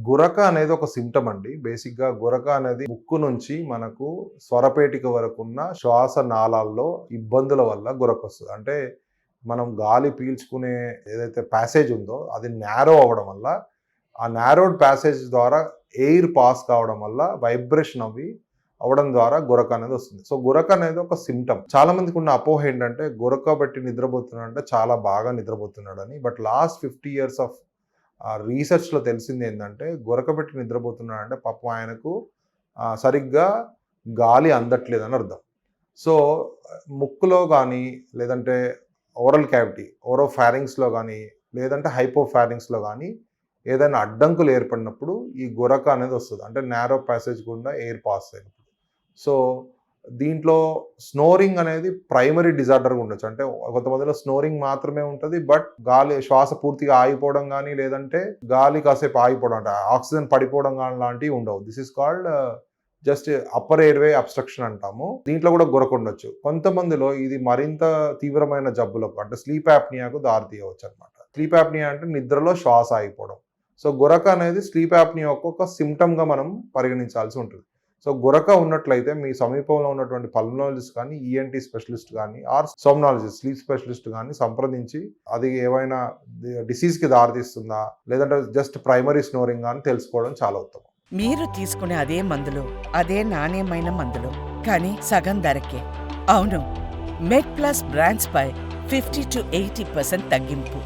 గురక అనేది ఒక సిమ్టమ్ అండి. బేసిక్‌గా గురక అనేది ముక్కు నుంచి మనకు స్వరపేటిక వరకున్న శ్వాస నాళాల్లో ఇబ్బందుల వల్ల గురకొస్తది. అంటే మనం గాలి పీల్చుకునే ఏదైతే ప్యాసేజ్ ఉందో అది నారో అవ్వడం వల్ల, ఆ నారోడ్ ప్యాసేజ్ ద్వారా ఎయిర్ పాస్ కావడం వల్ల వైబ్రేషన్ అవ్వడం ద్వారా గురక అనేది వస్తుంది. సో, గురక అనేది ఒక సిమ్టమ్. చాలా మందికి ఉన్న అపోహ ఏంటంటే గురక బట్టి నిద్రపోతున్నాడంటే చాలా బాగా నిద్రపోతున్నాడని. బట్ లాస్ట్ 50 ఇయర్స్ ఆఫ్ రీసెర్చ్‌లో తెలిసింది ఏందంటే గురకబెట్టి నిద్రపోతున్నాడంటే పాపం ఆయనకు సరిగ్గా గాలి అందట్లేదని అర్థం. సో, ముక్కులో గానీ, లేదంటే ఓరల్ క్యావిటీ, ఓరోఫారింక్స్‌లో గానీ, లేదంటే హైపోఫారింక్స్‌లో గానీ ఏదైనా అడ్డంకులు ఏర్పడినప్పుడు ఈ గురక అనేది వస్తది. అంటే నారో ప్యాసేజ్ గుండా ఎయిర్ పాస్ అయినప్పుడు. సో, దీంట్లో స్నోరింగ్ అనేది ప్రైమరీ డిజార్డర్‌గా ఉండొచ్చు. అంటే కొంతమందిలో స్నోరింగ్ మాత్రమే ఉంటది. బట్ గాలి శ్వాస పూర్తిగా ఆగిపోవడం గానీ, లేదంటే గాలి కాసేపు ఆగిపోవడం అంటే ఆక్సిజన్ పడిపోవడం గాని లాంటివి ఉండవు. This is called just upper airway obstruction అంటాము. దీంట్లో కూడా గురక ఉండొచ్చు. కొంతమందిలో ఇది మరింత తీవ్రమైన జబ్బులకు అంటే స్లీప్ యాప్నియాకు దారి తీయవచ్చనమాట. స్లీప్ యాప్నియా అంటే నిద్రలో శ్వాస ఆగిపోవడం. సో, గురక అనేది స్లీప్ యాప్నియా యొక్క ఒక సిమ్టమ్‌గా మనం పరిగణించాల్సి ఉంటుంది. సో, గురక ఉన్నట్లయితే మీ సమీపంలో ఉన్నటువంటి పల్మనాలజిస్ట్ కానీ, ఈఎన్‌టీ స్పెషలిస్ట్ గానీ, ఆర్ సోమ్నాలజిస్ట్ స్లీప్ స్పెషలిస్ట్ గానీ సంప్రదించి అది ఏవైనా డిసీజ్‌కి దారితీస్తుందా? లేదంటే జస్ట్ ప్రైమరీ స్నోరింగా అని తెలుసుకోవడం చాలా ఉత్తమం. మీరు తీసుకునే అదే మందులు, అదే నాణ్యమైన మందులు, కానీ సగం ధరకే. అవును, మెడ్ ప్లస్ బ్రాండ్స్ పై 50-80% తగ్గింపు.